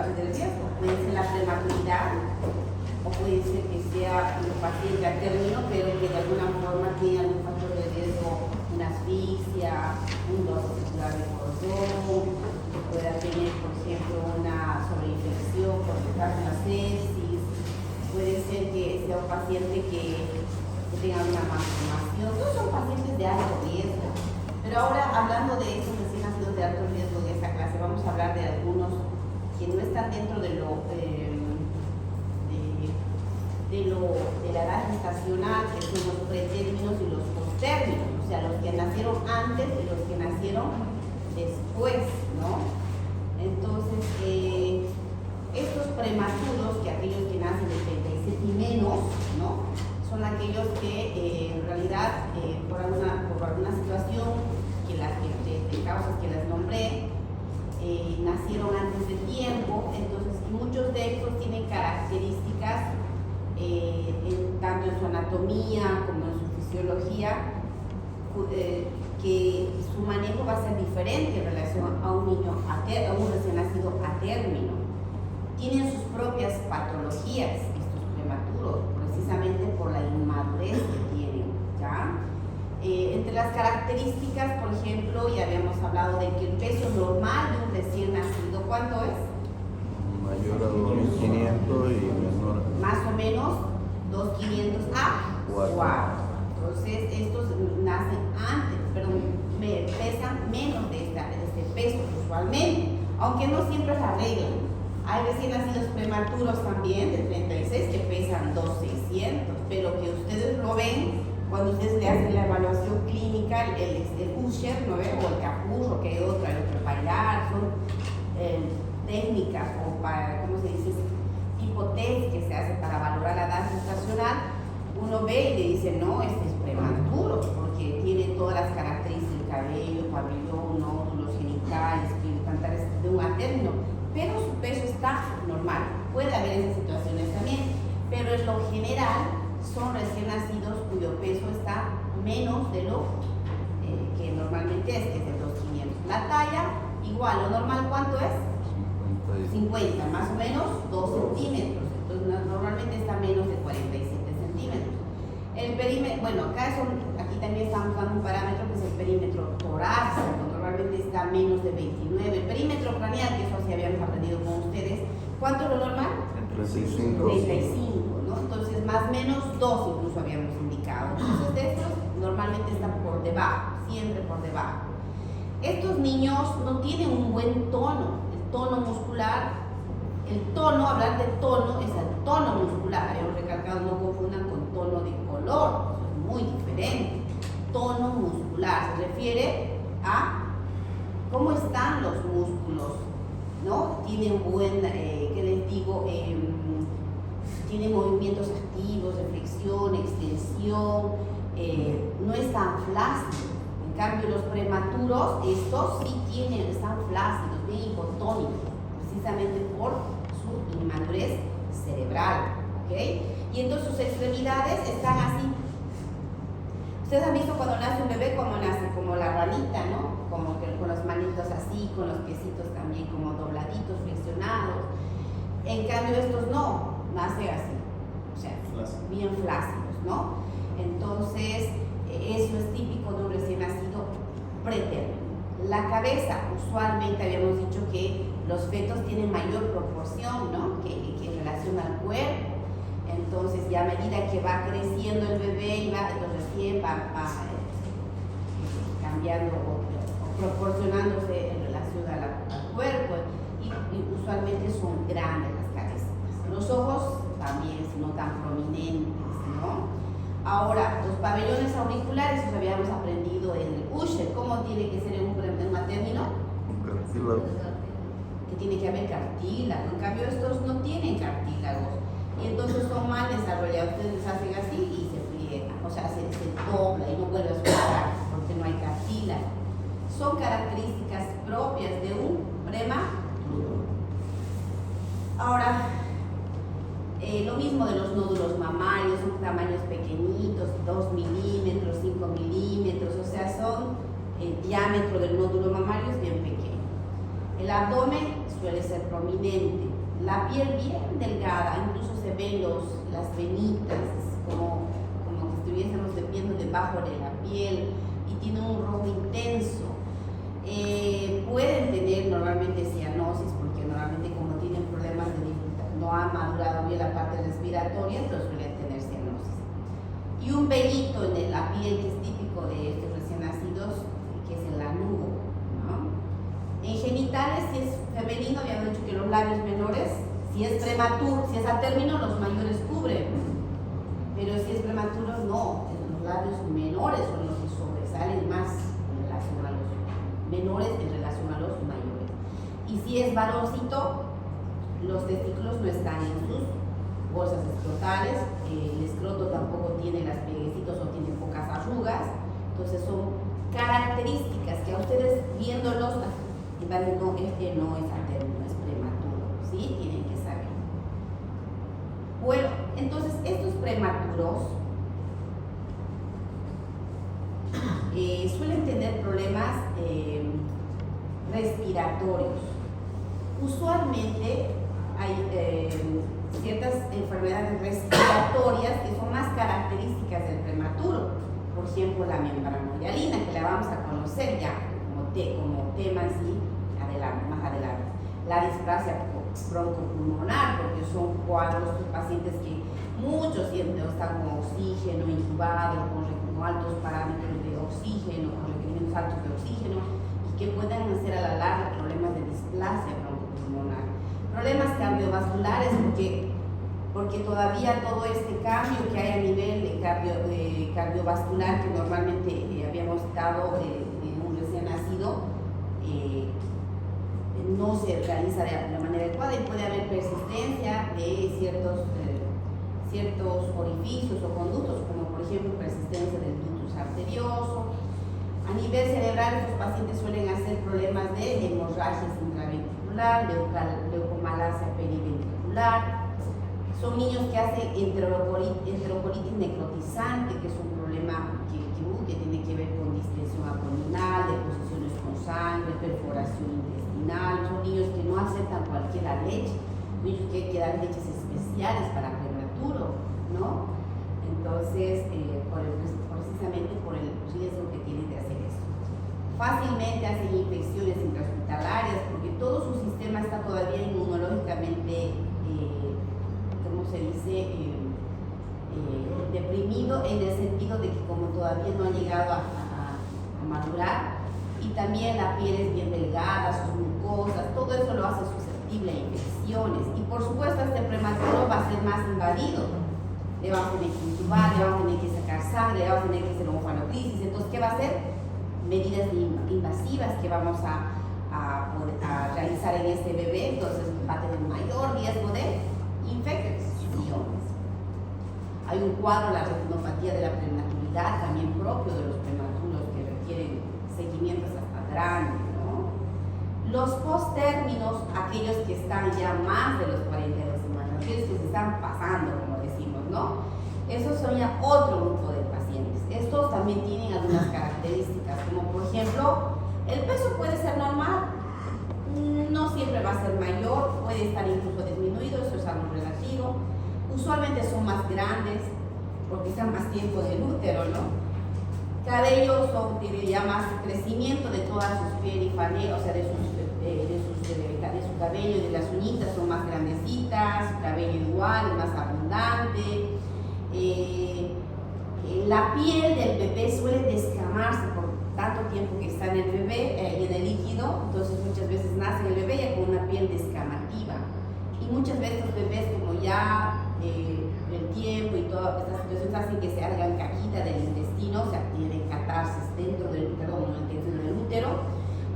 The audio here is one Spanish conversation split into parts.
factores de riesgo. Puede ser la prematuridad, o puede ser que sea un paciente a término, pero que de alguna forma tiene algún factor de riesgo, una asfixia, un dosis celular de cordón, que pueda tener, por ejemplo, una sobreinfección por detrás de una sepsis. Puede ser que sea un paciente que tenga una malformación. Todos son pacientes de alto riesgo. Pero ahora, hablando de esos recién nacidos de alto riesgo de esta clase, vamos a hablar de algunos que no están dentro de la edad gestacional, que son los pretérminos y los postérminos, o sea, los que nacieron antes y los que nacieron después, ¿no? Entonces, estos prematuros, que aquellos que nacen de 37 y menos, ¿no?, son aquellos que en realidad por alguna situación de causas que les nombré, nacieron antes de tiempo. Entonces muchos de estos tienen características tanto en su anatomía como en su fisiología, que su manejo va a ser diferente en relación a un niño, a un recién nacido a término. Tienen sus propias patologías estos prematuros, precisamente por la inmadurez que tienen, ¿ya? Entre las características, por ejemplo, ya habíamos hablado de que el peso normal de un recién nacido, ¿cuánto es? Mayor a 2.500 y menor. Más o menos 2.500 a 4. Entonces, estos nacen antes, pero pesan menos de este peso usualmente, aunque no siempre es la regla. Hay recién nacidos prematuros también de 36 que pesan 2.600, pero que ustedes lo ven cuando ustedes le hacen la evaluación clínica, el Usher, ¿no ve? O el capurro, que hay otro pailar, son técnicas o para, ¿cómo se dice? Tipo test que se hace para valorar la edad gestacional. Uno ve y le dice, no, este es prematuro, porque tiene todas las características del cabello, pabellón, nódulos genitales, cantares de un término, pero su peso está normal. Puede haber esas situaciones también, pero en lo general son recién nacidos cuyo peso está menos de lo que normalmente es de 2.500. La talla, igual, lo normal, ¿cuánto es? 50, más o menos 2 centímetros. Entonces, normalmente está menos de 47 centímetros. El perímetro, bueno, aquí también estamos dando un parámetro que es el perímetro torácico, normalmente está menos de 29. El perímetro craneal, que eso sí habíamos aprendido con ustedes, ¿cuánto es lo normal? 35. 35, ¿no? Entonces, más o menos 2 incluso habíamos indicado. Entonces, de estos normalmente están por debajo, siempre por debajo. Estos niños no tienen un buen tono, el tono muscular. El tono, hablar de tono, es el tono muscular. Habíamos recalcado, no confundan con tono de color, eso es muy diferente. Tono muscular se refiere a cómo están los músculos, ¿no? Tienen buen, ¿qué les digo? Tienen movimientos activos de flexión, extensión, no es tan flácido. En cambio, los prematuros, estos sí están flácidos, bien hipotónicos, precisamente por su inmadurez cerebral, ¿ok? Y entonces sus extremidades están así. Ustedes han visto cuando nace un bebé cómo nace, como la ranita, ¿no? Como que con las manitos así, con los piecitos también como dobladitos, flexionados. En cambio estos no, nacen así, o sea, bien flácidos, ¿no? Entonces, eso es típico de un recién nacido pretérmino. La cabeza, usualmente habíamos dicho que los fetos tienen mayor proporción, ¿no? que en relación al cuerpo. Entonces, ya a medida que va creciendo el bebé, recién va cambiando o proporcionándose en relación al cuerpo. Y usualmente son grandes las cabezas. Los ojos también, no tan prominentes, ¿no? Ahora, los pabellones auriculares los habíamos aprendido en el Usher. ¿Cómo tiene que ser en un término? Que tiene que haber cartílago. En cambio, estos no tienen cartílagos. Y entonces son mal desarrollados. Ustedes les hacen así y se pliegan. O sea, se dobla y no vuelve a soltar porque no hay cartílago. Son características propias de un prematuro. Ahora, lo mismo de los nódulos mamarios, son tamaños pequeñitos, 2 milímetros, 5 milímetros, o sea, son el diámetro del nódulo mamario es bien pequeño. La abdomen suele ser prominente, la piel bien delgada, incluso se ven las venitas, como que estuviésemos viendo debajo de la piel, y tiene un rojo intenso. Pueden tener normalmente cianosis, porque normalmente como tienen problemas no han madurado bien la parte respiratoria, entonces suelen tener cianosis. Y un velito en la piel que es típico de estos recién nacidos, que es el lanugo, ¿no? En genitales, si es femenino, habíamos dicho que los labios menores, si es prematuro, si es a término, los mayores cubren, pero si es prematuro, no, los labios menores son los que sobresalen más en relación a los menores en relación a los mayores. Y si es varoncito, los testículos no están en sus bolsas escrotales, el escroto tampoco tiene las plieguecitos o tiene pocas arrugas, entonces son características que a ustedes viéndolos van a decir, no, este no es a término, es prematuro, ¿sí? Tienen que saber. Bueno, entonces estos prematuros suelen tener problemas respiratorios. Usualmente hay ciertas enfermedades respiratorias que son más características del prematuro. Por ejemplo, la membranohialina, que la vamos a conocer ya como tema en sí, más adelante. La displasia broncopulmonar, porque son cuadros de pacientes que muchos están con oxígeno intubado, con altos parámetros de oxígeno, con requerimientos altos de oxígeno, y que puedan hacer a la larga problemas de displasia broncopulmonar. Problemas cardiovasculares, porque todavía todo este cambio que hay a nivel de cardiovascular, que normalmente habíamos dado en un recién nacido, no se realiza de la manera adecuada y puede haber persistencia de ciertos orificios o conductos, como por ejemplo persistencia del ductus arterioso. A nivel cerebral, estos pacientes suelen hacer problemas de hemorragias intraventricular, leucomalacia periventricular. Son niños que hacen enterocolitis necrotizante, que es un problema que tiene que ver con distensión abdominal, deposiciones con sangre, perforación intestinal. Son niños que no aceptan cualquier leche, niños que hay que dar leches especiales para prematuro, ¿no? Entonces, precisamente por el riesgo que tienen de hacer eso. Fácilmente hacen infecciones intrahospitalarias, porque todo su sistema está todavía inmunológicamente, ¿cómo se dice? Deprimido, en el sentido de que como todavía no ha llegado a madurar, y también la piel es bien delgada, sus mucosas, todo eso lo hace susceptible a infecciones, y por supuesto este prematuro va a ser más invadido, le van a tener que intubar, le van a tener que sacar sangre, le van a tener que hacer oncoanocrisis. Entonces, ¿qué va a hacer? Medidas invasivas que vamos a realizar en este bebé, entonces va a tener mayor riesgo de infecciones. Hay un cuadro, la retinopatía de la prematuridad, también propio de los prematuros, que requieren seguimientos hasta grandes, ¿no? Los postérminos, aquellos que están ya más de los 42 semanas, aquellos que se están pasando, como decimos, ¿no? Esos son ya otro grupo de pacientes. Estos también tienen algunas características, como por ejemplo, el peso puede ser normal, no siempre va a ser mayor, puede estar incluso disminuido, eso es algo relativo. Usualmente son más grandes, porque están más tiempo del útero, ¿no? Cabellos tienen ya más crecimiento de todas sus perifaneas, o sea, de su cabello y de las uñitas son más grandecitas, su cabello igual, más abundante. La piel del bebé suele descamarse por tanto tiempo que está en el bebé y en el líquido, entonces muchas veces nace el bebé ya con una piel descamativa. Y muchas veces los bebés, como ya el tiempo y todas estas situaciones hacen que se hagan cajita del intestino, o sea, tienen catarsis dentro del útero,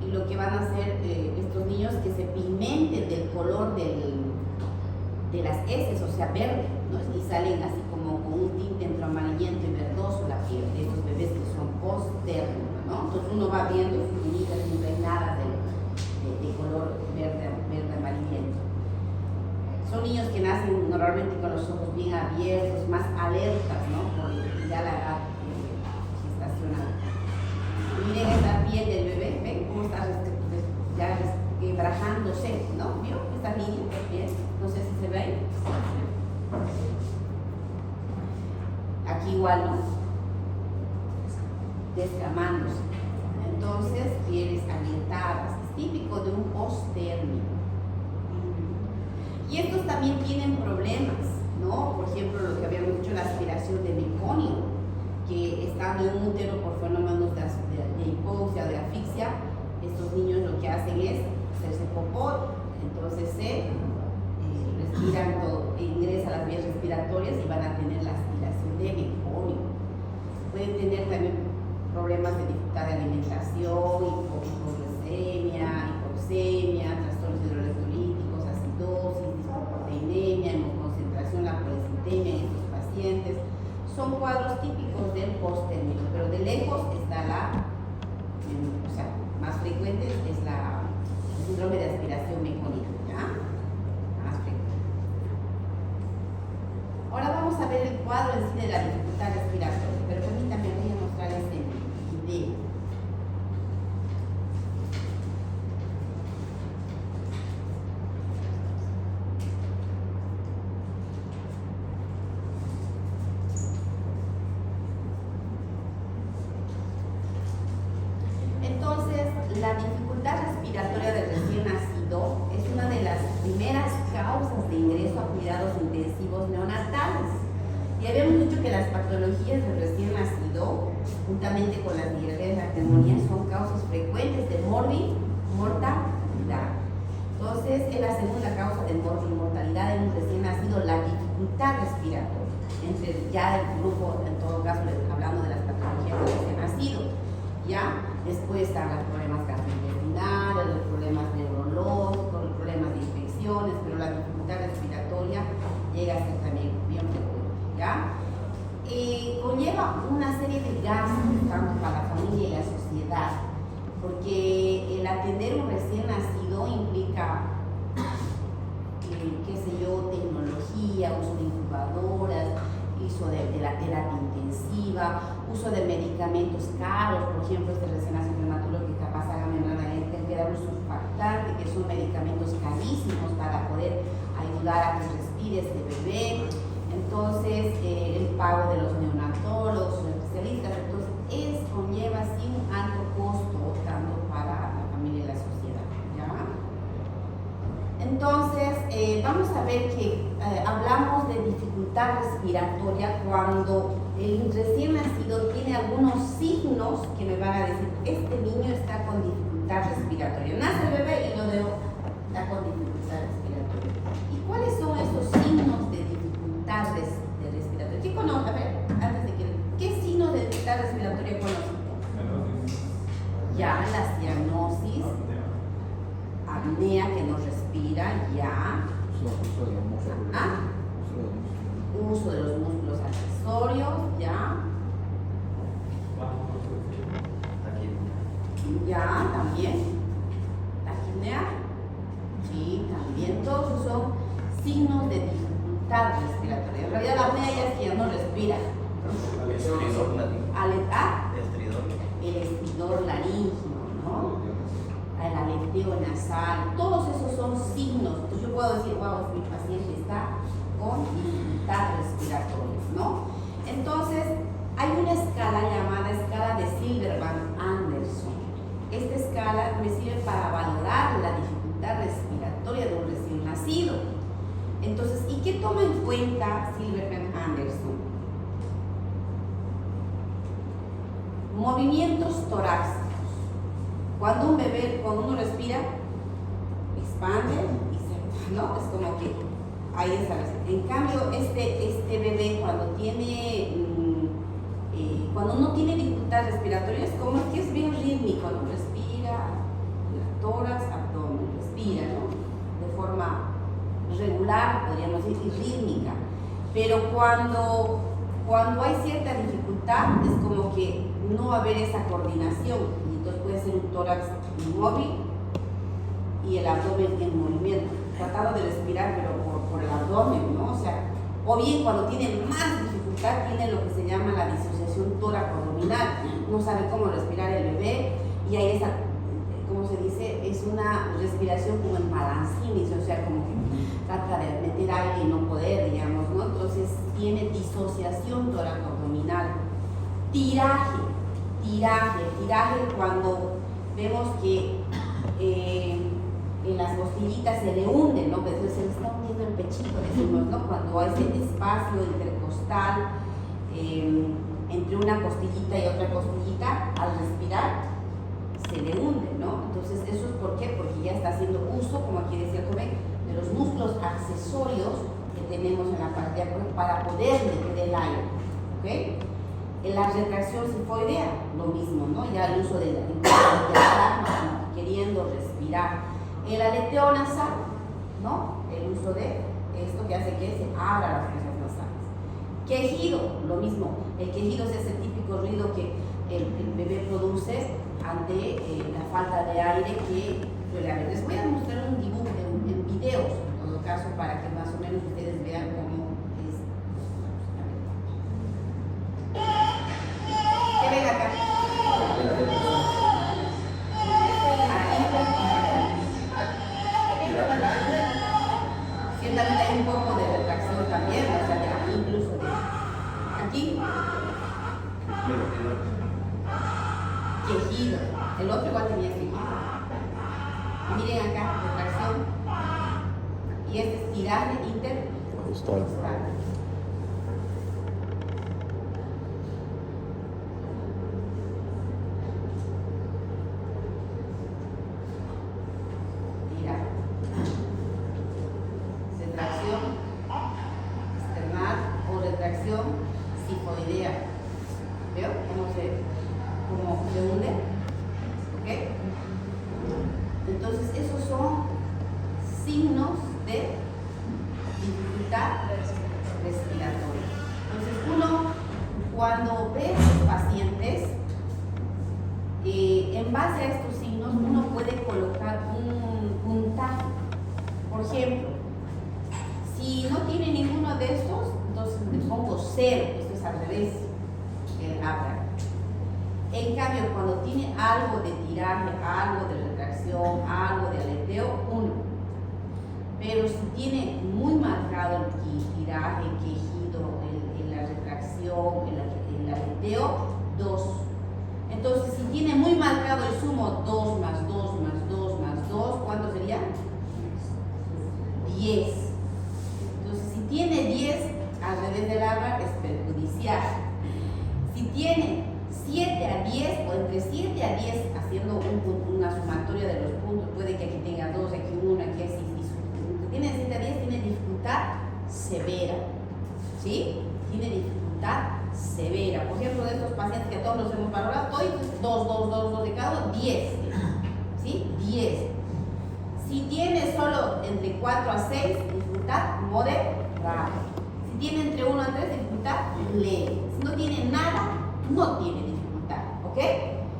y lo que van a hacer estos niños es que se pigmenten del color de las heces, o sea, verde, ¿no? Y salen así como con un tinte entre amarillento y verdoso la piel de estos bebés que son post-término, ¿no? Entonces uno va viendo sus uñitas impregnadas de color verde amarillento. Son niños que nacen normalmente con los ojos bien abiertos, más alertas, ¿no? Por ya la edad gestacional. Miren esta piel del bebé, ¿ven cómo está ya quebrajada? desgajándose, ¿no? ¿Vio? Esta línea, bien, no sé si se ve ahí. Aquí igual, ¿no? Descamándose. Entonces, pieles agrietadas. Es típico de un post-término. Y estos también tienen problemas, ¿no? Por ejemplo, lo que habíamos dicho, la aspiración de meconio, que estando en un útero por fenómenos de hipoxia o de asfixia, estos niños lo que hacen es hacerse popó, entonces se respiran todo, ingresan a las vías respiratorias y van a tener la aspiración de meconio. Pueden tener también problemas de dificultad de alimentación, hipoglucemia, hipoxemia, trastornos hidroelectrolíticos, acidosis, disproproteinemia, hemoconcentración, la policitemia en estos pacientes. Son cuadros típicos del post-término, pero de lejos está o sea, más frecuente es el síndrome de aspiración mecónica, ¿ya? Más frecuente. Ahora vamos a ver el cuadro en sí de la dificultad respiratoria, pero permítanme, voy a mostrar este video. La dificultad respiratoria del recién nacido es una de las primeras causas de ingreso a cuidados intensivos neonatales. Y habíamos dicho que las patologías del recién nacido, juntamente con las diarreas y la neumonía, son causas frecuentes de mortalidad. Entonces, es la segunda causa de mortalidad en un recién nacido, la dificultad respiratoria. Entre ya el grupo, en todo caso, hablando de las patologías del recién nacido, ¿ya? Después están los problemas gastrointestinales, los problemas neurológicos, los problemas de infecciones, pero la dificultad respiratoria llega a ser también bien frecuente, ¿ya? Conlleva una serie de gastos, tanto para la familia y la sociedad, porque el atender un recién nacido implica, qué sé yo, tecnología, uso de incubadoras, uso de la terapia intensiva, uso de medicamentos caros, por ejemplo, este recién nacido prematuro que capaz haga membrana eléctrica, un surfactante, que son medicamentos carísimos para poder ayudar a que respire este bebé. Entonces, el pago de los neonatólogos, los especialistas, entonces, conlleva sí un alto costo, tanto para la familia y la sociedad, ¿ya? Entonces, vamos a ver que hablamos de dificultad respiratoria cuando el recién nacido tiene algunos signos que me van a decir, este niño está con dificultad respiratoria. Nace el bebé y lo veo, está con dificultad respiratoria. ¿Y cuáles son esos signos de dificultad respiratoria? ¿Qué conoce? A ver, antes de que... ¿Qué signos de dificultad respiratoria conoce? Ya, las cianosis, apnea que no respira, ya. Uso de los músculos accesorios, ya. Ya, también. Taquipnea, sí, también. Todos esos son signos de dificultad respiratoria. En realidad la apnea ya es que ya no respira. El estridor laríngeo, ¿no? El aleteo nasal, todos esos son signos. Entonces yo puedo decir, wow, mi paciente está con dificultad respiratoria, ¿no? Entonces, hay una escala llamada escala de Silverman-Anderson. Esta escala me sirve para valorar la dificultad respiratoria de un recién nacido. Entonces, ¿y qué toma en cuenta Silverman-Anderson? Movimientos torácicos. Cuando uno respira, expande y se, ¿no? Es como que ahí está. En cambio, este bebé cuando no tiene dificultad respiratoria, es como que es bien rítmico, ¿no? Respira, tórax, abdomen, respira, ¿no? De forma regular, podríamos decir, y rítmica. Pero cuando hay cierta dificultad, es como que no va a haber esa coordinación, y entonces puede ser un tórax inmóvil y el abdomen en movimiento, tratando de respirar pero por el abdomen, ¿no? O sea, o bien cuando tiene más dificultad, tiene lo que se llama la disociación tóraco-abdominal, no sabe cómo respirar el bebé, y hay esa, ¿cómo se dice, es una respiración como en balancines, o sea, como que trata de meter aire y no poder, digamos, ¿no? Entonces tiene disociación tóraco-abdominal. Tiraje cuando vemos que en las costillitas se le hunde, ¿no? Entonces se le está hundiendo el pechito, decimos, ¿no? Cuando hay ese espacio intercostal entre una costillita y otra costillita, al respirar se le hunde, ¿no? Entonces eso es ¿por qué? Porque ya está haciendo uso, como aquí decía el joven, de los músculos accesorios que tenemos en la parte de abajo para poder meter el aire, ¿ok? En la retracción sifoidea, lo mismo, ¿no? Ya el uso del diafragma, queriendo respirar. El aleteo nasal, ¿no? El uso de esto que hace que se abra las fosas nasales. Quejido, lo mismo. El quejido es ese típico ruido que el bebé produce ante la falta de aire que suele haber. Les voy a mostrar un dibujo en videos, en todo caso, para que más o menos ustedes vean cómo es. ¿Qué ven acá? Ciertamente hay un poco de retracción también, o sea, de aquí incluso de aquí. Quejido. El otro igual tenía quejido. Miren acá, retracción. Y este es tiraje intercostal. Retracción externar o retracción sifoidea. ¿Veo cómo se hunde? ¿Ok? Entonces esos son signos de dificultad respiratoria. Entonces uno, cuando ve a los pacientes, en base a estos signos uno puede colocar un puntaje. Por ejemplo, si no tiene ninguno de estos, entonces le pongo 0, esto es al revés, el abra. En cambio, cuando tiene algo de tiraje, algo de retracción, algo de aleteo, 1. Pero si tiene muy marcado el tiraje, el quejido, la retracción, el aleteo, 2. Entonces, si tiene muy marcado el sumo 2 más 2 más 2 más 2, ¿cuánto sería? 10. Entonces, si tiene 10, al revés del árbol es perjudicial. Si tiene 7 a 10 o entre 7 a 10, haciendo una sumatoria de los puntos, puede que aquí tenga 2, aquí 1, aquí así. Si tiene 7 a 10, tiene dificultad severa. ¿Sí? Tiene dificultad severa. Por ejemplo, de estos pacientes que todos los hemos valorado, 2 de cada uno, 10. ¿Sí? 10. Si tiene solo entre 4 a 6, dificultad moderada. Si tiene entre 1 a 3, dificultad leve. Si no tiene nada, no tiene dificultad. ¿Ok?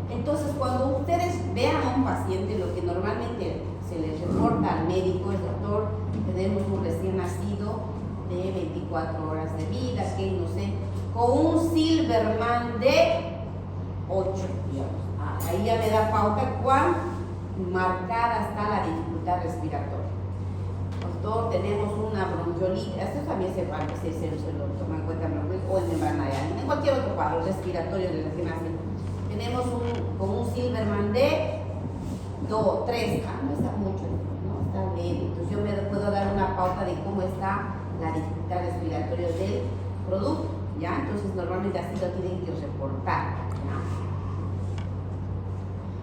Entonces, cuando ustedes vean a un paciente, lo que normalmente se les reporta al médico, el doctor, tenemos un recién nacido de 24 horas de vida, que no sé, con un Silberman de 8, digamos. Ahí ya me da pauta cuán marcada está la dificultad respiratoria. Doctor, tenemos una bronquiolitis, esto también se lo toma en cuenta o en membrana, en cualquier otro cuadro respiratorio de recién nacido. Tenemos con un Silberman de 2, 3, no está mucho, no está leve. Entonces yo me puedo dar una pauta de cómo está la dificultad respiratoria del producto, ¿ya? Entonces normalmente así lo tienen que reportar, ¿ya?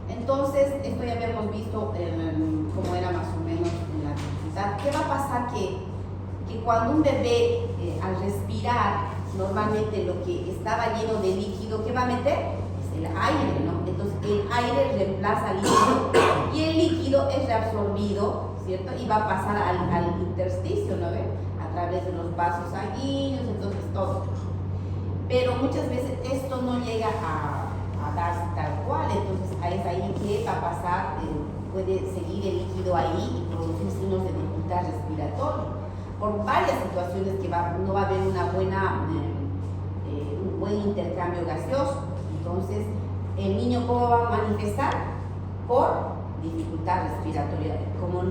Entonces, esto ya habíamos visto cómo era más o menos en la dificultad. ¿Qué va a pasar? Que cuando un bebé al respirar, normalmente lo que estaba lleno de líquido, ¿qué va a meter? Es el aire, ¿no? Entonces el aire reemplaza al líquido y el líquido es reabsorbido, ¿cierto? Y va a pasar al intersticio, ¿no ven? A través de los vasos sanguíneos, entonces todo. Pero muchas veces esto no llega a darse tal cual, entonces es ahí que va a pasar, puede seguir el líquido ahí y producir signos de dificultad respiratoria por varias situaciones que no va a haber un buen intercambio gaseoso. Entonces, el niño ¿cómo va a manifestar? Por dificultad respiratoria. Como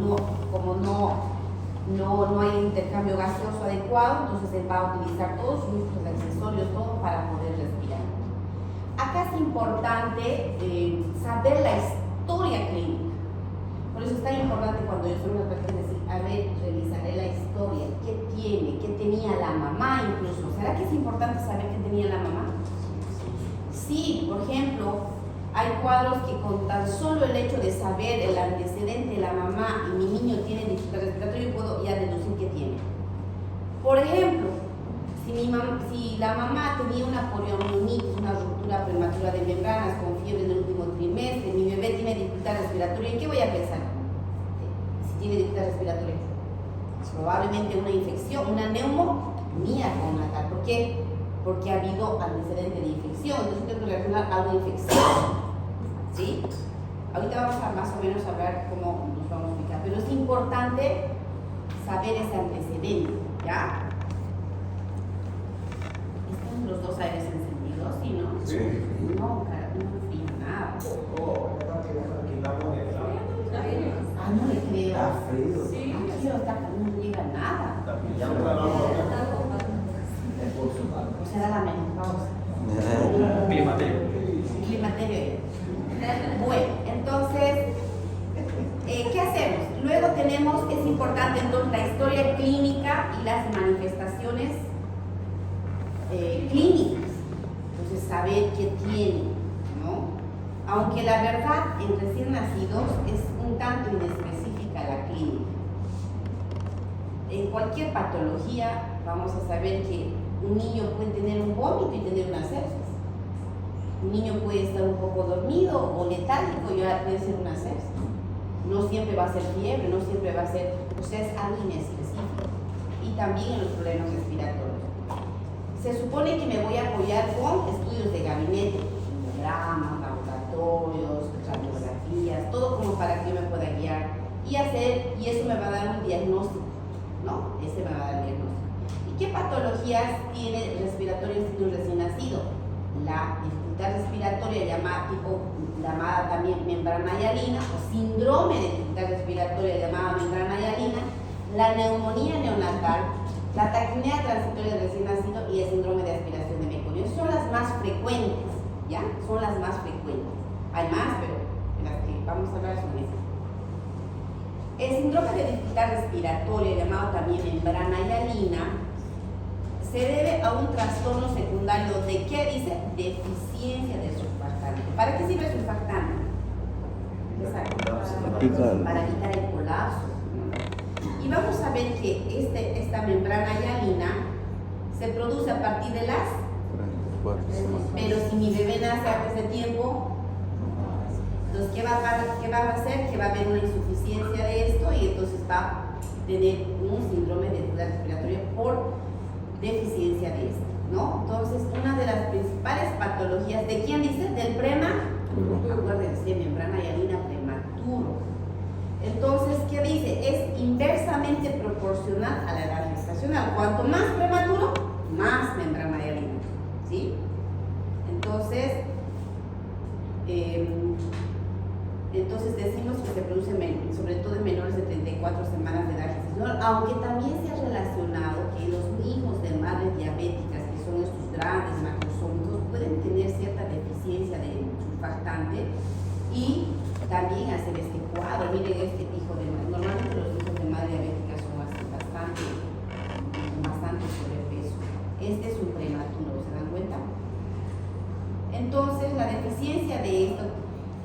no hay intercambio gaseoso adecuado, entonces él va a utilizar todos sus músculos accesorios, todo para poder respirar. Acá es importante saber la historia clínica. Por eso es tan importante cuando yo soy una persona decir, a ver, revisaré la historia, qué tiene, qué tenía la mamá incluso. ¿Será que es importante saber qué tenía la mamá? Sí, por ejemplo, hay cuadros que con tan solo el hecho de saber el antecedente de la mamá y mi niño tiene dificultad respiratoria, yo puedo ya deducir qué tiene. Por ejemplo, si la mamá tenía una poliomielitis, una ruptura prematura de membranas con fiebre en el último trimestre, mi bebé tiene dificultad respiratoria, ¿en qué voy a pensar? Si tiene dificultad respiratoria, probablemente una infección, una neumonía neonatal. ¿Por qué? Porque ha habido antecedente de infección, entonces tengo que relacionar algo de infección. ¿Sí? Ahorita vamos a más o menos hablar cómo nos vamos a ubicar, pero es importante saber ese antecedente, ¿ya? ¿Están los dos aires encendidos? ¿Sí, no? Sí. No, cara, no frío nada. Ah, no le creo. Está frío. Sí. No llega nada. O será la menopausa. Climaterio. Bueno, entonces, ¿qué hacemos? Luego tenemos, es importante entonces la historia clínica y las manifestaciones clínicas. Entonces, saber qué tiene, ¿no? Aunque la verdad en recién nacidos es un tanto inespecífica la clínica. En cualquier patología vamos a saber que un niño puede tener un vómito y tener una sepsis. Un niño puede estar un poco dormido o letárgico y ahora puede ser una sepsis. No siempre va a ser fiebre, no siempre va a ser, o sea, es algo inespecífico. Y también en los problemas respiratorios. Se supone que me voy a apoyar con estudios de gabinete, hemogramas, laboratorios, radiografías, todo como para que yo me pueda guiar y eso me va a dar un diagnóstico, ¿no? Ese me va a dar el diagnóstico. ¿Y qué patologías tiene respiratorio en un recién nacido? La dificultad respiratoria llamada también membrana hialina o síndrome de dificultad respiratoria llamada membrana hialina, la neumonía neonatal, la taquipnea transitoria del recién nacido y el síndrome de aspiración de meconio. Son las más frecuentes, ¿ya? Son las más frecuentes. Hay más, pero las que vamos a hablar son esas. El síndrome de dificultad respiratoria, llamado también membrana hialina, se debe a un trastorno secundario de, ¿qué dice? Deficiencia de surfactante. ¿Para qué sirve el surfactante? Para evitar el colapso. Y vamos a ver que esta membrana hialina se produce a partir de las... Pero si mi bebé nace antes de tiempo, entonces, ¿qué va a hacer? Que va a haber una insuficiencia de esto y entonces va a tener un síndrome de dificultad respiratoria por deficiencia de esto, ¿no? Entonces, una de las principales patologías, ¿de quién dice? Del acuérdense, membrana hialina prematuro. Entonces, ¿qué dice? Es inversamente proporcional a la edad gestacional. Cuanto más prematuro, más membrana hialina, ¿sí? Entonces decimos que se produce sobre todo en menores de 34 semanas de edad gestacional, aunque también se ha relacionado que los hijos de madres diabéticas, que son estos grandes macrosómicos, pueden tener cierta deficiencia de surfactante y también hacer este cuadro. Miren este hijo de madre. Normalmente los hijos de madre diabética son así, bastante sobrepeso. Este es un prematuro, ¿se dan cuenta? Entonces la deficiencia de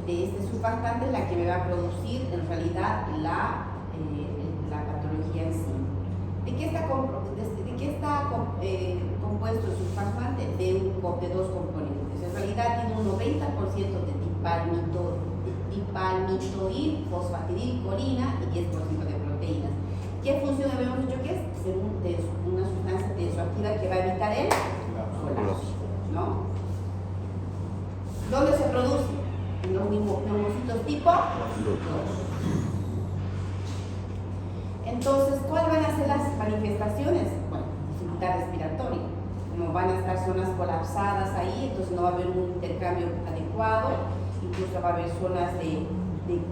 este surfactante es la que me va a producir en realidad la patología en sí. ¿De qué está compuesto el surfactante? De dos componentes. En realidad tiene un 90% de dipalmitoil, fosfatidilcolina y 10% de proteínas. ¿Qué función habíamos dicho que es? Ser una sustancia tensoactiva que va a evitar el colapso, ¿no? ¿Dónde se produce? En los neumocitos tipo 2. Entonces, ¿cuáles van a ser las manifestaciones? Bueno, dificultad respiratoria. Como van a estar zonas colapsadas ahí, entonces no va a haber un intercambio adecuado, incluso va a haber zonas de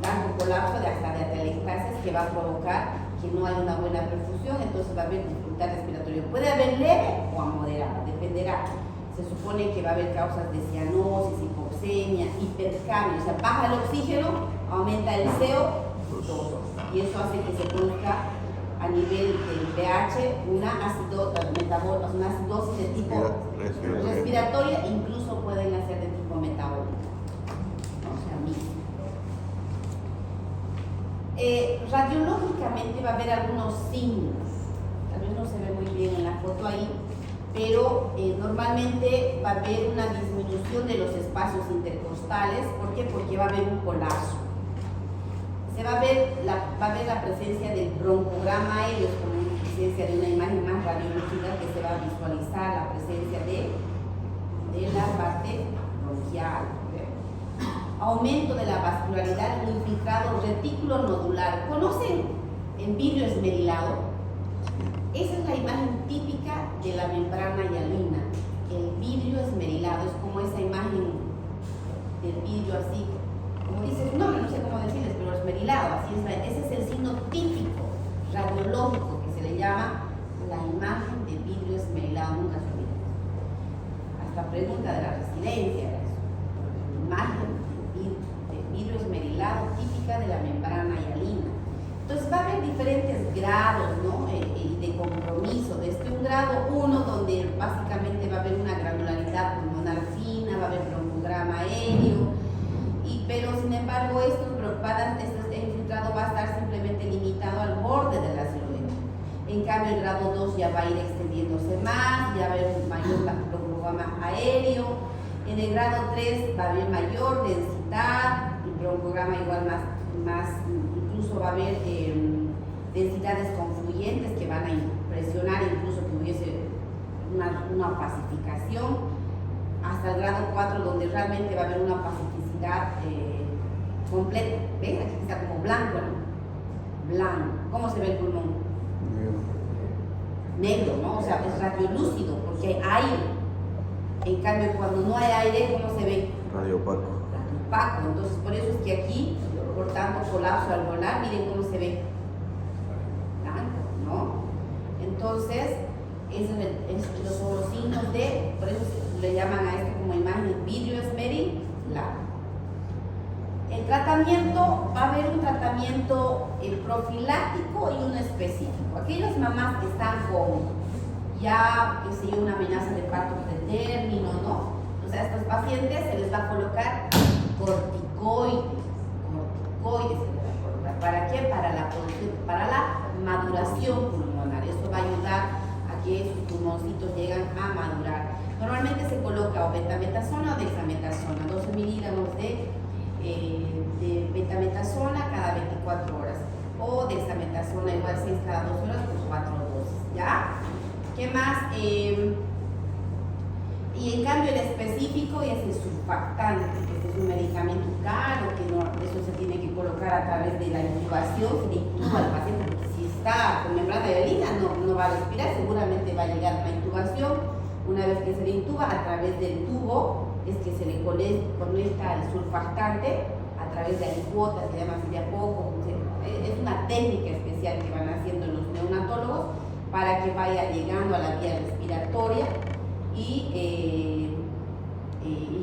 tanto colapso de hasta de atelectasis que va a provocar que no hay una buena perfusión, entonces va a haber dificultad respiratoria. Puede haber leve o a moderada, dependerá. Se supone que va a haber causas de cianosis, hipoxemia, hipercambio, o sea, baja el oxígeno, aumenta el CO2 y eso hace que se produzca a nivel del pH una acidosis de tipo respiratoria, incluso pueden hacer de tipo metabólico, ¿no? O sea, mixto. Radiológicamente va a haber algunos signos, tal vez no se ve muy bien en la foto ahí, pero normalmente va a haber una disminución de los espacios intercostales. ¿Por qué? Porque va a haber un colapso. Va a ver la presencia del broncograma aéreo, como una presencia de una imagen más radiológica que se va a visualizar la presencia de la parte bronquial. Aumento de la vascularidad, un infiltrado retículo nodular. ¿Conocen el vidrio esmerilado? Esa es la imagen típica de la membrana hialina. El vidrio esmerilado es como esa imagen del vidrio así, como dice su nombre, no sé cómo decirles, pero esmerilado, así es, ese es el signo típico radiológico que se le llama la imagen de vidrio esmerilado, nunca se olvida. Hasta pregunta de la residencia era eso. Imagen de vidrio esmerilado típica de la membrana hialina. Entonces va a haber diferentes grados, ¿no? De compromiso, desde un grado 1 donde básicamente va a haber una granularidad pulmonar fina, va a haber broncograma aéreo, pero sin embargo este infiltrado va a estar simplemente limitado al borde de la silueta. En cambio el grado 2 ya va a ir extendiéndose más, ya va a haber un mayor broncograma aéreo. En el grado 3 va a haber mayor densidad, el broncograma igual más incluso va a haber densidades confluyentes que van a impresionar incluso que hubiese una opacificación, hasta el grado 4 donde realmente va a haber una opacificidad completa. ¿Ven? Aquí está como blanco, ¿no? Blanco. ¿Cómo se ve el pulmón? Negro, ¿no? O sea, es radiolúcido porque hay aire. En cambio, cuando no hay aire, ¿cómo se ve? Radiopaco. Radiopaco. Entonces, por eso es que aquí, por tanto, colapso alveolar, miren cómo se ve. Blanco, ¿no? Entonces, esos son los signos por eso le llaman a esto como imagen vidrio esmerilado. El tratamiento, va a haber un tratamiento profiláctico y uno específico. Aquellas mamás que están con ya, qué sé yo, una amenaza de parto pretérmino, ¿no? O sea, a estos pacientes se les va a colocar corticoides se les va a colocar. ¿Para qué? Para la maduración pulmonar. Esto va a ayudar a que sus pulmoncitos lleguen a madurar. Normalmente se coloca o betametasona o dexametasona, 12 miligramos de betametasona cada 24 horas o dexametasona igual 6 cada 2 horas por 4 dosis, ¿ya? ¿Qué más? Y en cambio el específico es el surfactante, que es un medicamento caro, que no, eso se tiene que colocar a través de la intubación, se le intuba al paciente, porque si está con membrana hialina no va a respirar, seguramente va a llegar la intubación. Una vez que se le intuba, a través del tubo es que se le conecta el surfactante a través de alicuotas, se llama así de a poco. Es una técnica especial que van haciendo los neonatólogos para que vaya llegando a la vía respiratoria y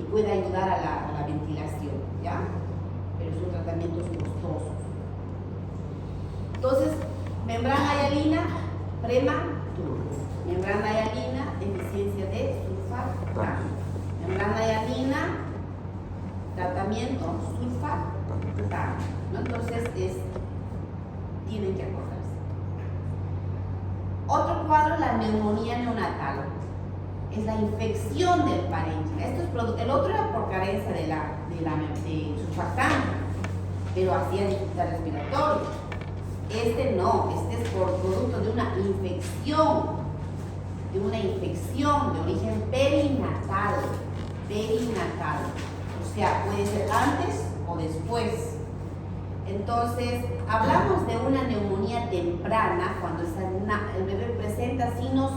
pueda ayudar a la ventilación, ¿ya? Pero son tratamientos costosos. Entonces, membrana hialina prematuro, membrana hialina deficiencia de surfactante, membrana hialina tratamiento surfactante, ¿no? Entonces tienen que acordarse. Otro cuadro, la neumonía neonatal, es la infección del parénquima. El otro era por carencia de surfactante, pero hacía dificultad respiratoria. Este no, este es por producto de una infección de origen perinatal, o sea, puede ser antes o después. Entonces, hablamos de una neumonía temprana cuando el bebé presenta signos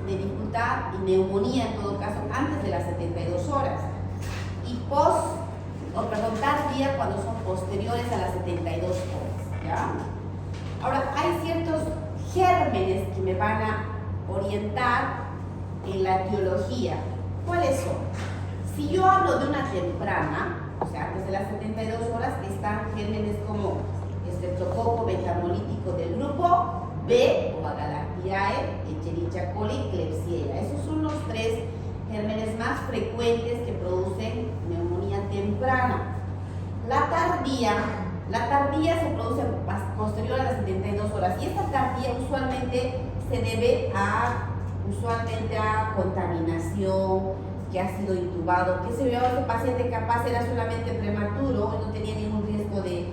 de dificultad y neumonía en todo caso antes de las 72 horas y post tardía cuando son posteriores a las 72 horas, ¿ya? Ahora, hay ciertos gérmenes que me van a orientar en la etiología. ¿Cuáles son? Si yo hablo de una temprana, o sea, antes de las 72 horas, están gérmenes como Streptococo metamolítico del grupo B o Agalactiae, Escherichia coli, Klebsiella. Esos son los 3 gérmenes más frecuentes que producen neumonía temprana. La tardía se produce posterior a las 72 horas y esta tardía usualmente se debe a contaminación, que ha sido intubado, que se vio a ese paciente capaz era solamente prematuro, no tenía ningún riesgo de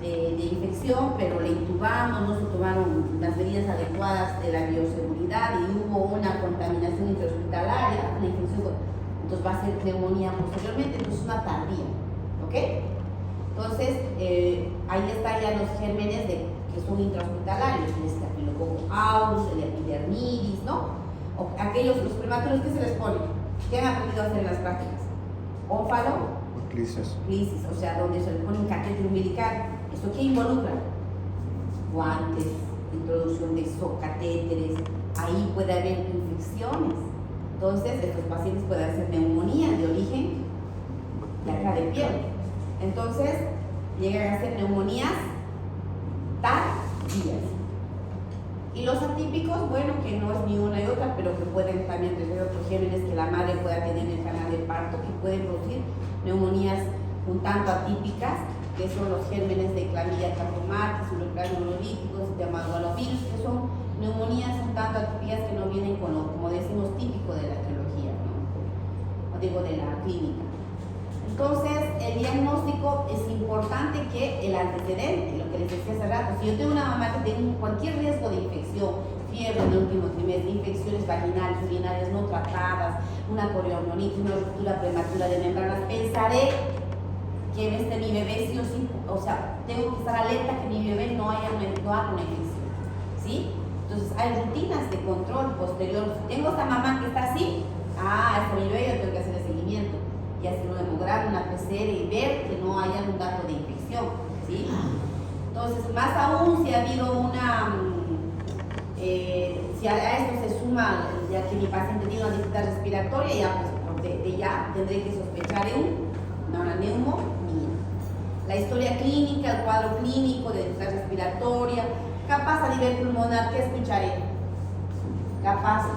infección, pero le intubamos, no se tomaron las medidas adecuadas de la bioseguridad y hubo una contaminación intrahospitalaria, una infección, entonces va a ser neumonía posteriormente, entonces una tardía, ¿ok? Entonces, ahí están ya los gérmenes que son intrahospitalarios, el Staphylococcus aureus, el epidermidis, ¿no? O aquellos, los prematuros, ¿qué se les pone? ¿Qué han aprendido a hacer en las prácticas? Ófalo, Clisis. o sea, donde se le pone un catéter umbilical. ¿Esto qué involucra? Guantes, introducción de catéteres, ahí puede haber infecciones. Entonces, estos pacientes pueden hacer neumonía de origen de acá de piel. Entonces, llegan a ser neumonías tardías. Y los atípicos, bueno, que no es ni una y otra, pero que pueden también tener otros gérmenes que la madre pueda tener en el canal de parto, que pueden producir neumonías un tanto atípicas, que son los gérmenes de Chlamydia trachomatis, urocanulolíticos, llamados alovirus, que son neumonías un tanto atípicas que no vienen con lo, como decimos, típico de la etiología, ¿no? O digo, de la clínica. Entonces, el diagnóstico es importante que el antecedente, lo que les decía hace rato, si yo tengo una mamá que tiene cualquier riesgo de infección, fiebre en el último trimestre, infecciones vaginales, urinarias no tratadas, una corionitis, una ruptura prematura de membranas, pensaré que mi bebé sí o sí, o sea, tengo que estar alerta que mi bebé no haga una infección, ¿sí? Entonces, hay rutinas de control posterior. Si tengo esta mamá que está así, hasta mi bebé yo tengo que hacer el seguimiento y hacer un hemograma, una PCR y ver que no haya un dato de infección, ¿sí? Entonces, más aún si ha habido una, si a esto se suma, ya que mi paciente tiene una dificultad respiratoria, ya, pues, ya tendré que sospechar una neumonía. La historia clínica, el cuadro clínico de dificultad respiratoria, capaz a nivel pulmonar, ¿qué escucharé? Capaz,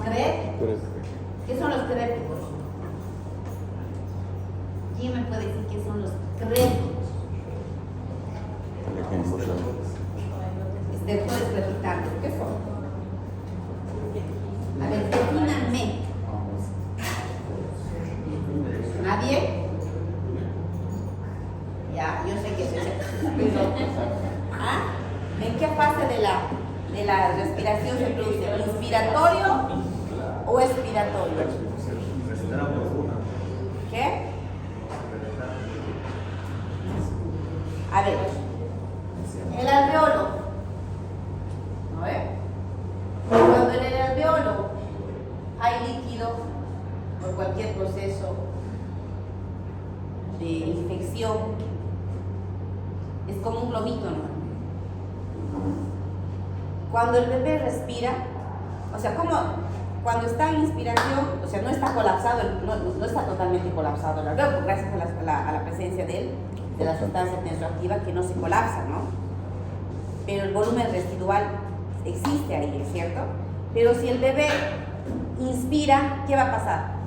¿qué son los crépticos? ¿Quién me puede decir qué son los crépticos? Puedes repitarlo. ¿Qué son? A ver, defínanme. ¿Nadie? Ya, yo sé que eso es. Pero, ¿en qué fase de la respiración se produce? ¿Inspiratorio o expiratorio? ¿Qué? A ver, el alveolo, ¿no ve? Cuando en el alveolo hay líquido por cualquier proceso de infección, es como un globito, ¿no? Cuando el bebé respira, o sea, como cuando está en inspiración, o sea, no está colapsado, no está totalmente colapsado el alveolo, gracias a la presencia de la sustancia tensoactiva que no se colapsa, ¿no? Pero el volumen residual existe ahí, ¿es cierto? Pero si el bebé inspira, ¿qué va a pasar?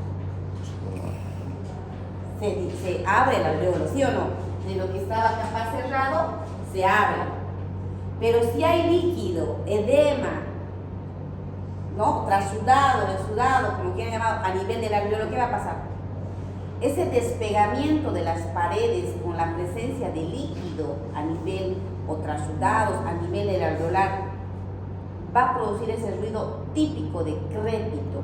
Se abre el alveolo, ¿sí o no? De lo que estaba capaz cerrado, se abre. Pero si hay líquido, edema, ¿no? Trasudado, exudado, como quieran llamar, a nivel del alveolo, ¿qué va a pasar? Ese despegamiento de las paredes con la presencia de líquido a nivel, o trasudados a nivel del alveolar, va a producir ese ruido típico de crépito.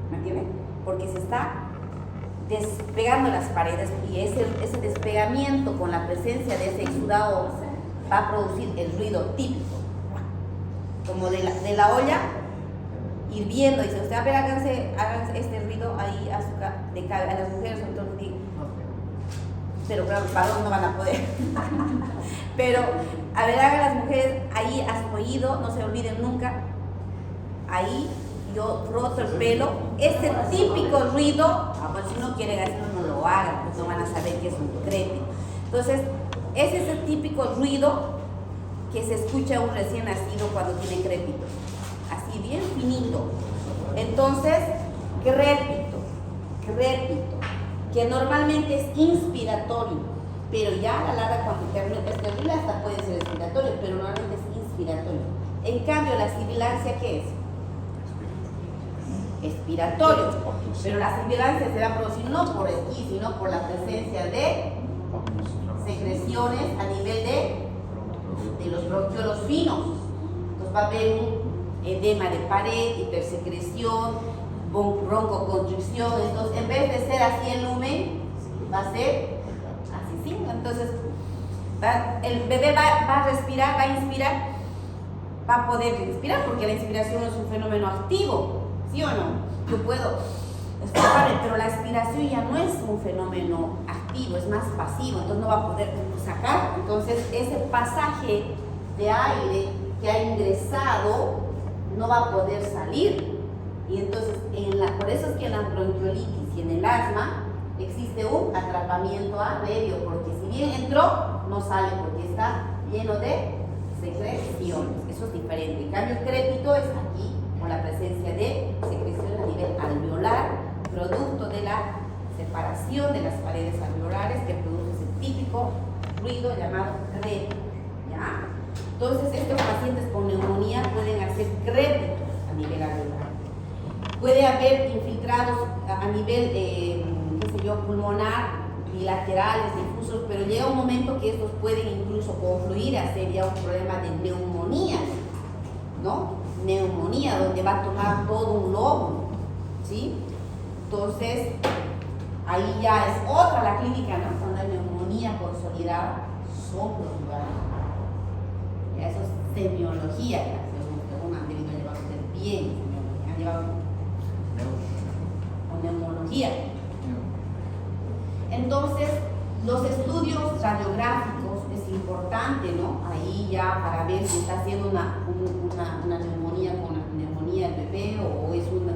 ¿Me entienden? Porque se está despegando las paredes y ese despegamiento con la presencia de ese exudado va a producir el ruido típico. Como de la olla hirviendo, dice usted, a ver, háganse este ruido ahí a las mujeres, entonces pero claro, los varones no van a poder. Pero, a ver, hagan las mujeres, ahí has oído, no se olviden nunca, ahí yo froto el pelo, ese típico ruido, pues si no quieren hacerlo no lo hagan, pues no van a saber que es un crépito. Entonces, es ese típico ruido que se escucha a un recién nacido cuando tiene crépitos, así bien finito. Entonces, crépito, que normalmente es inspiratorio, pero ya a la larga cuando termina este ruido hasta puede ser expiratorio, pero normalmente es inspiratorio. En cambio, la sibilancia, ¿qué es? Expiratorio, pero la sibilancia se va a producir no por aquí, sino por la presencia de secreciones a nivel de los bronquiolos finos. Entonces va a haber un edema de pared, hipersecreción, broncoconstricción. Entonces, en vez de ser así el lumen, va a ser así, ¿sí? Entonces, el bebé va a respirar, va a inspirar, va a poder respirar, porque la inspiración es un fenómeno activo, ¿sí o no? Yo puedo escucharme, pero la expiración ya no es un fenómeno activo, es más pasivo, entonces no va a poder sacar. Entonces, ese pasaje de aire que ha ingresado no va a poder salir. Y entonces, por eso es que en la bronquiolitis y en el asma existe un atrapamiento aéreo, porque si bien entró, no sale porque está lleno de secreciones. Eso es diferente. En cambio, el crépito es aquí, con la presencia de secreciones a nivel alveolar, producto de la separación de las paredes alveolares que produce ese típico ruido llamado crépito, ¿ya? Entonces, estos pacientes con neumonía pueden hacer crépitos a nivel alveolar. Puede haber infiltrados a nivel, pulmonar, bilaterales, difusos, pero llega un momento que estos pueden incluso confluir a ser ya un problema de neumonía, ¿no? Neumonía, donde va a tomar todo un lóbulo, ¿sí? Entonces, ahí ya es otra la clínica, ¿no? Cuando hay neumonía consolidada, son los lugares. Ya eso es semiología, ya, según han debido llevar ustedes bien, han llevado o neumología. Entonces, los estudios radiográficos es importante, ¿no? Ahí ya para ver si está haciendo una neumonía con una neumonía el bebé o es una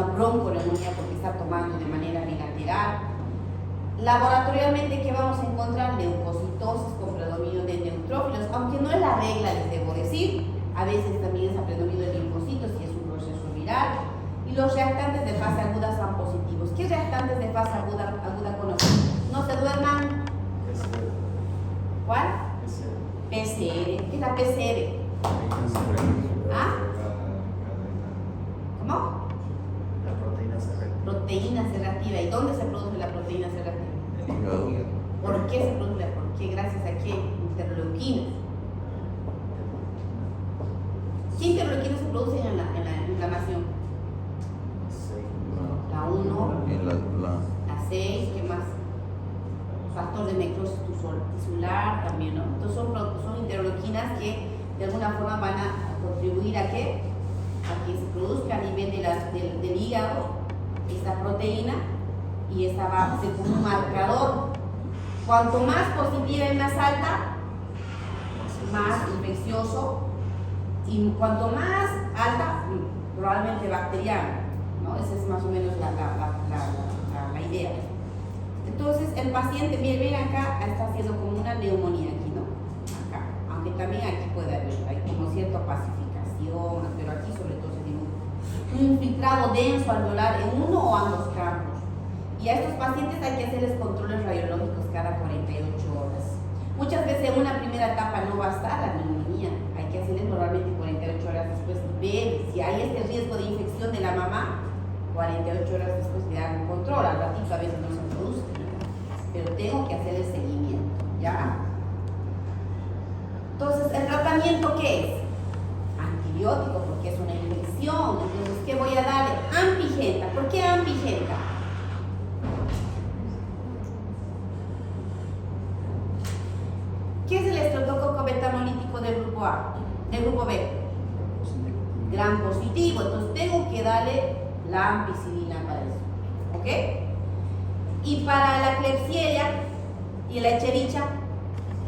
bronconeumonía porque está tomando de manera bilateral. Laboratorialmente, ¿qué vamos a encontrar? Leucocitosis con predominio de neutrófilos, aunque no es la regla, les debo decir. A veces también es a predominio de linfocitos y es un proceso viral. Y los reactantes de fase aguda son positivos. ¿Qué reactantes de fase aguda conocen? No se duerman. ¿Cuál? PCR. ¿Qué es la PCR? ¿Ah? ¿Cómo? La proteína C reactiva. Proteína C reactiva. ¿Y dónde se produce la proteína C reactiva? El hígado. ¿Por qué se produce? ¿Por qué? ¿Gracias a qué? Interleuquinas. ¿Qué interleuquinas se producen en la inflamación? La 1, Y la la 6, ¿qué más? Factor de necrosis tisular también, ¿no? Entonces son interleuquinas que de alguna forma van a contribuir a que se produzca a nivel del hígado esta proteína, y esta va a ser como un marcador. Cuanto más positiva y más alta, más infeccioso, y cuanto más alta, probablemente bacteriana, ¿no? Esa es más o menos la idea. Entonces, el paciente, ven acá, está haciendo como una neumonía aquí, ¿no? Acá, aunque también aquí puede haber, hay como cierta pacificación, pero aquí sobre todo se tiene un infiltrado denso alveolar en uno o ambos campos. Y a estos pacientes hay que hacerles controles radiológicos cada 48 horas. Muchas veces en una primera etapa no va a estar la neumonía, hay que hacerles normalmente 48 horas después, ver si hay este riesgo de infección de la mamá. 48 horas después le dan un control, al ratito a veces no se produce, pero tengo que hacer el seguimiento, ¿ya? Entonces, ¿el tratamiento qué es? Antibiótico, porque es una infección. Entonces, ¿qué voy a darle? Ampigenta. ¿Por qué ampigenta? ¿Qué es el estreptococo betamolítico del grupo A? Del grupo B. Gran positivo. Entonces, tengo que darle la ampicilina para eso. ¿Ok? Y para la Klebsiella y la Escherichia,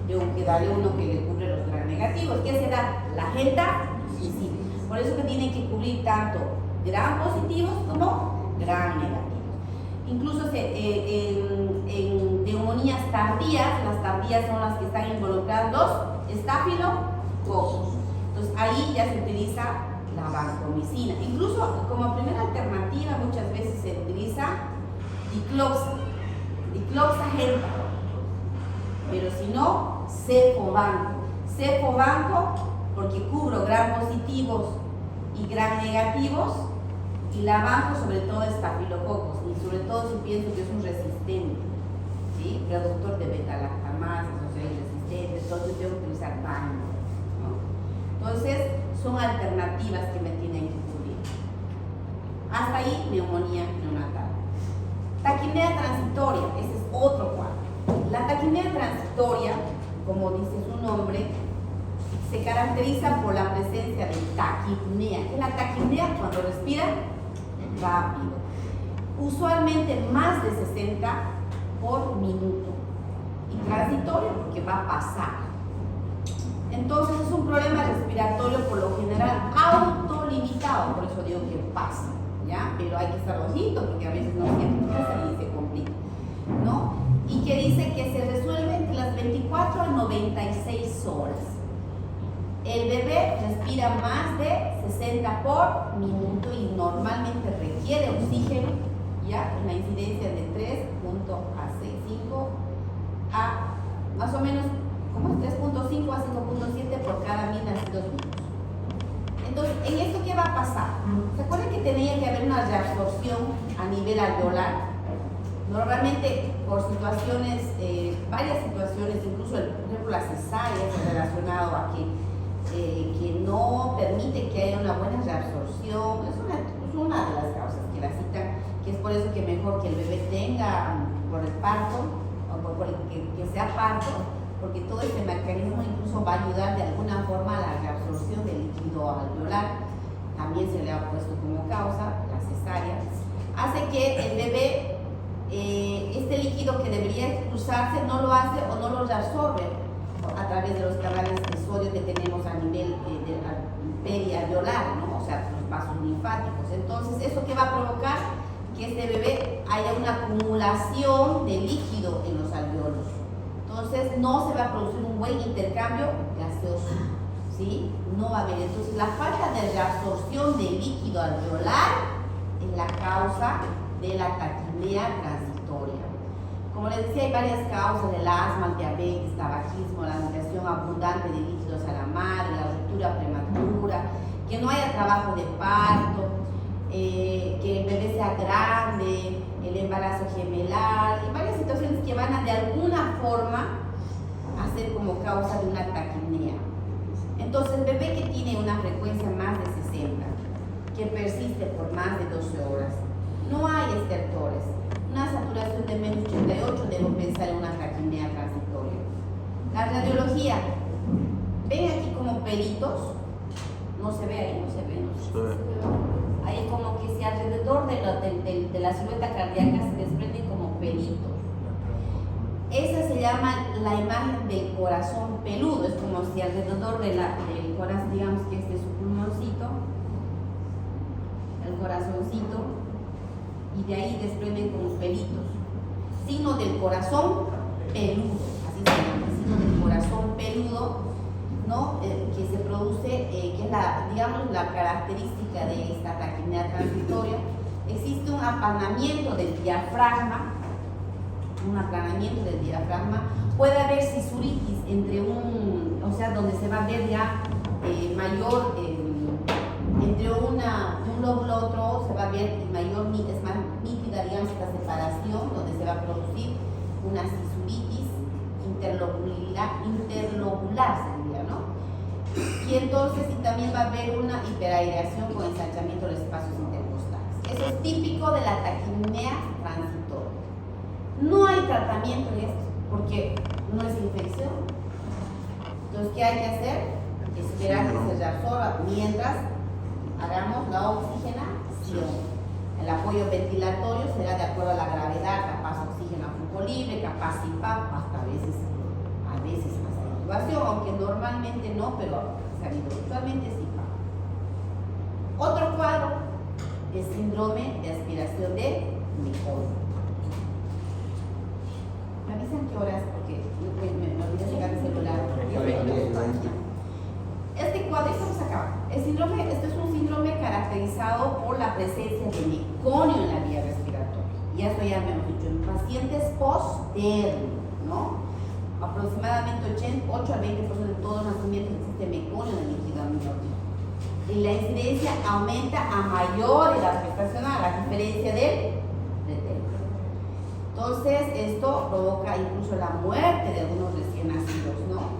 tengo que darle uno que le cubre los gram negativos. ¿Qué se da? La agenda visible. Por eso que tienen que cubrir tanto gram positivos como gram negativos. Incluso en neumonías tardías, las tardías son las que están involucradas los estafilococos. Entonces ahí ya se utiliza la vancomicina. Incluso como primera alternativa muchas veces se utiliza dicloxagenta, pero si no, cefobanco. Cefobanco porque cubro gram positivos y gram negativos, y la banco sobre todo estafilococos, y sobre todo si pienso que es un resistente, ¿sí? Productor de beta-lactamasa, o sea, resistente, entonces tengo que utilizar banco, ¿no? Entonces son alternativas que me tienen que cubrir. Hasta ahí neumonía neonatal. Taquipnea transitoria, ese es otro cuadro. La taquipnea transitoria, como dice su nombre, se caracteriza por la presencia de taquipnea. ¿Qué es la taquipnea? Cuando respira rápido. Usualmente más de 60 por minuto. Y transitorio porque va a pasar. Entonces es un problema respiratorio por lo general autolimitado, por eso digo que pasa, ¿ya? Pero hay que estar ojito porque a veces no siempre pasa y se complica, ¿no? Y que dice que se resuelve entre las 24 a 96 horas. El bebé respira más de 60 por minuto y normalmente requiere oxígeno, ya en la incidencia de 3.65 a más o menos como 3.5 a 5.7 por cada 1000 nacidos vivos. Entonces, ¿en esto qué va a pasar? ¿Se acuerdan que tenía que haber una reabsorción a nivel alveolar? Normalmente por situaciones, varias situaciones, incluso por ejemplo la cesárea es relacionado a que no permite que haya una buena reabsorción. Es una de las causas que la citan, que es por eso que mejor que el bebé tenga por el parto o por que sea parto, porque todo este mecanismo incluso va a ayudar de alguna forma a la reabsorción del líquido alveolar. También se le ha puesto como causa la cesárea. Hace que el bebé, este líquido que debería expulsarse no lo hace o no lo reabsorbe a través de los canales de sodio que tenemos a nivel perialveolar, ¿no? O sea, los vasos linfáticos. Entonces, ¿eso qué va a provocar? Que este bebé haya una acumulación de líquido en los alveolos. Entonces, no se va a producir un buen intercambio gaseoso, ¿sí? No va a haber. Entonces, la falta de reabsorción de líquido alveolar es la causa de la taquipnea transitoria. Como les decía, hay varias causas del asma, el diabetes, tabaquismo, la alimentación abundante de líquidos a la madre, la ruptura prematura, que no haya trabajo de parto, que el bebé sea grande, el embarazo gemelar, y varias situaciones que van a de alguna forma a ser como causa de una taquipnea. Entonces, el bebé que tiene una frecuencia más de 60, que persiste por más de 12 horas, no hay estertores, una saturación de menos 88, debo pensar en una taquipnea transitoria. La radiología, ven aquí como pelitos, no se ve ahí, no se ve, no se ve. Ahí como que si alrededor de la silueta cardíaca se desprenden como pelitos. Esa se llama la imagen del corazón peludo, es como si alrededor del corazón, digamos que este es su pulmoncito, el corazoncito, y de ahí desprenden como pelitos. Signo del corazón peludo, así se llama, signo del corazón peludo, ¿no? Que se produce, que es digamos, la característica de esta taquipnea transitoria. Existe un aplanamiento del diafragma, puede haber cisuritis entre o sea, donde se va a ver ya mayor, entre un lóbulo a otro se va a ver mayor, es más nítida, digamos, esta separación, donde se va a producir una cisuritis interlobular sería, ¿no? Y entonces también va a haber una hiperaireación con ensanchamiento de los espacios intercostales. Eso es típico de la taquipnea transitoria. No hay tratamiento en esto porque no es infección. Entonces, ¿qué hay que hacer? Esperar que se reabsorba mientras hagamos la oxigenación. El apoyo ventilatorio será de acuerdo a la gravedad, capaz oxígeno a flujo libre, capaz CPAP, hasta a veces hasta intubación, aunque normalmente no, pero habitualmente CPAP. Otro cuadro es síndrome de aspiración de meconio. ¿Me avisan qué horas? Porque me olvidé sacar el celular. Este cuadro, estamos acá. Este es un síndrome caracterizado por la presencia de meconio en la vía respiratoria. Y eso ya me hemos dicho, en pacientes post-término, ¿no? Aproximadamente 8 al 20% de todos los nacimientos existe meconio en el líquido amniótico. Y la incidencia aumenta a mayor edad gestacional, a diferencia del preterno. Entonces, esto provoca incluso la muerte de algunos recién nacidos, ¿no?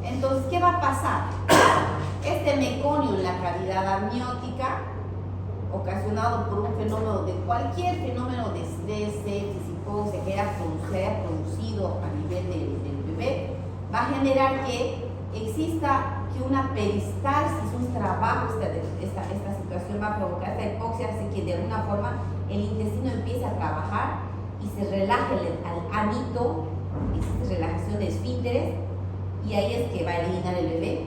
Entonces, ¿qué va a pasar? Este meconio en la cavidad amniótica, ocasionado por un fenómeno de cualquier fenómeno de estrés, sepsis, hipoxia que haya producido a nivel del bebé, va a generar que exista una peristalsis, un trabajo, esta situación va a provocar esta hipoxia, hace que de alguna forma el intestino empiece a trabajar y se relaje al anito, existe relajación de esfínteres, y ahí es que va a eliminar el bebé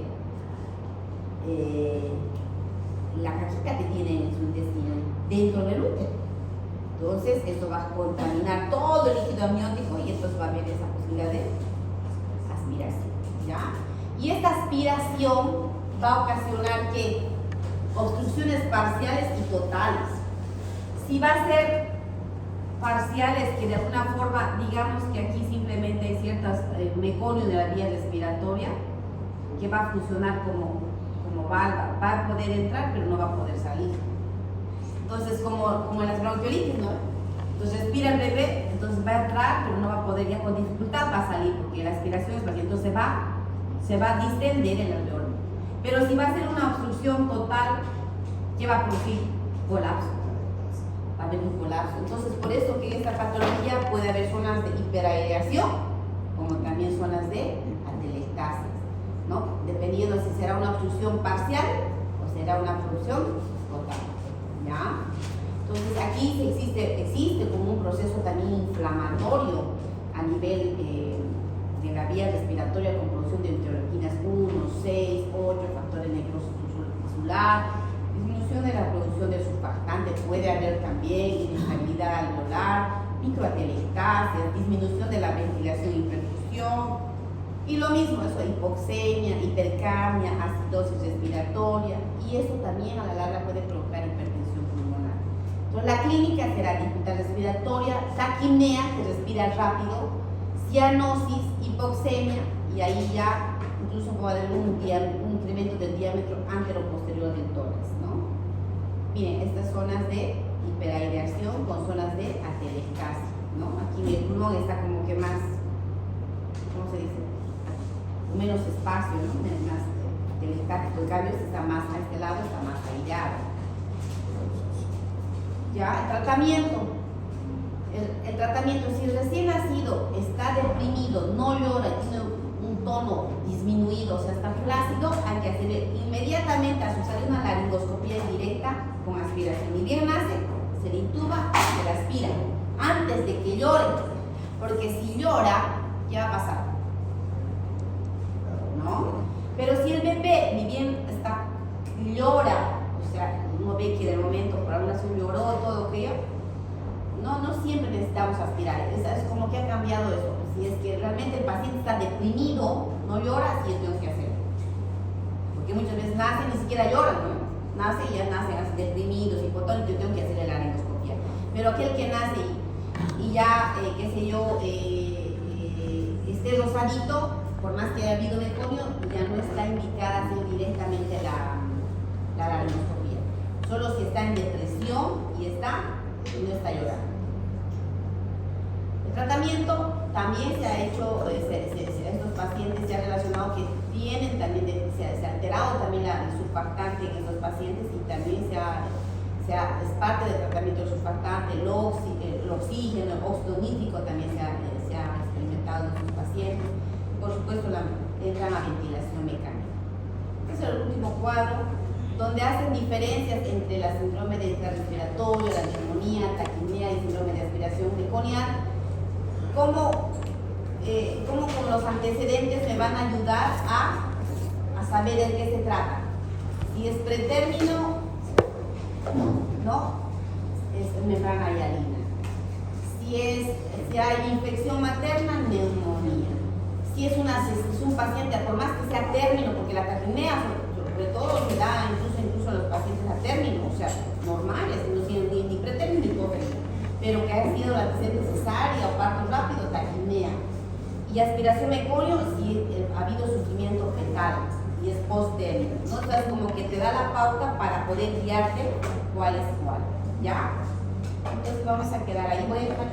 la caquita que tiene en su intestino dentro del útero. Entonces esto va a contaminar todo el líquido amniótico y entonces va a haber esa posibilidad de aspiración, ¿ya? Y esta aspiración va a ocasionar que obstrucciones parciales y totales. Si va a ser parciales, que de alguna forma, digamos que aquí simplemente hay ciertas meconio de la vía respiratoria que va a funcionar como valva, va a poder entrar pero no va a poder salir. Entonces, como en las bronquiolitis, ¿no? Entonces respira el bebé, entonces va a entrar pero no va a poder, ya con dificultad va a salir porque la aspiración es fácil, entonces se va a distender el alveolo. Pero si va a ser una obstrucción total, ¿qué va a producir? Colapso. Va a haber un colapso. Entonces, por eso que en esta patología puede haber zonas de hiperaireación, como también zonas de atelectasis, ¿no? Dependiendo si será una obstrucción parcial o será una obstrucción total, ¿ya? Entonces, aquí existe como un proceso también inflamatorio a nivel de la vía respiratoria con producción de interleuquinas 1, 6, 8, factores necrosis tisular, disminución de la producción de surfactante, puede haber también inestabilidad alveolar, microatelectasias, disminución de la ventilación y perfusión, y lo mismo, eso, hipoxemia, hipercapnia, acidosis respiratoria, y esto también a la larga puede provocar hipertensión pulmonar. Entonces la clínica será dificultad respiratoria, taquipnea, que respira rápido, cianosis, hipoxemia, y ahí ya incluso puede haber un incremento del diámetro antero-posterior del tórax, ¿no? Miren, estas zonas de hiperaireación con zonas de atelectasis, ¿no? Aquí el pulmón está como que más, ¿cómo se dice? Menos espacio, ¿no? Más atelectático, el cambio está más a este lado, está más aireado. Ya, el tratamiento. El tratamiento, si el recién nacido está deprimido, no llora, tiene un tono disminuido, o sea, está flácido, hay que hacer inmediatamente a su salida una laringoscopía indirecta con aspiración. Y bien nace, se le intuba, se le aspira, antes de que llore, porque si llora, ¿qué va a pasar? ¿No? Pero si el bebé, ni bien llora, o sea, uno ve que de momento por alguna razón lloró, todo aquello, no siempre necesitamos aspirar, es como que ha cambiado eso. Si es que realmente el paciente está deprimido, no llora, sí yo tengo que hacerlo. Porque muchas veces nacen y ni siquiera lloran, ¿no? Nacen y ya nacen así deprimidos, hipotónicos, yo tengo que hacerle la laringoscopia. Pero aquel que nace y ya, qué sé yo, esté rosadito, por más que haya habido meconio, ya no está indicada hacer directamente la laringoscopia. Solo si está en depresión y no está llorando. El tratamiento también se ha hecho, estos pacientes se ha relacionado que tienen también, se ha alterado también el surfactante en estos pacientes y también es parte del tratamiento del surfactante, el oxígeno, el óxido nítrico también se ha experimentado en estos pacientes. Por supuesto, entra la ventilación mecánica. Este es el último cuadro. donde hacen diferencias entre la síndrome de respiratorio, la neumonía, taquipnea y síndrome de aspiración meconial, cómo con los antecedentes me van a ayudar a saber en qué se trata. Si es pretérmino, ¿no? Es membrana hialina. Si hay infección materna, neumonía. Si es un paciente, por más que sea término, porque la taquipnea sobre todo se da incluso a los pacientes a término, o sea, normales, no tienen ni pretérmino ni postérmino, pero que haya sido la cesárea o parto rápido, taquipnea. Y aspiración meconio si ha habido sufrimiento fetal y es posttérmino, ¿no? Entonces como que te da la pauta para poder guiarte cuál es cuál, ¿ya? Entonces vamos a quedar ahí, voy a dejar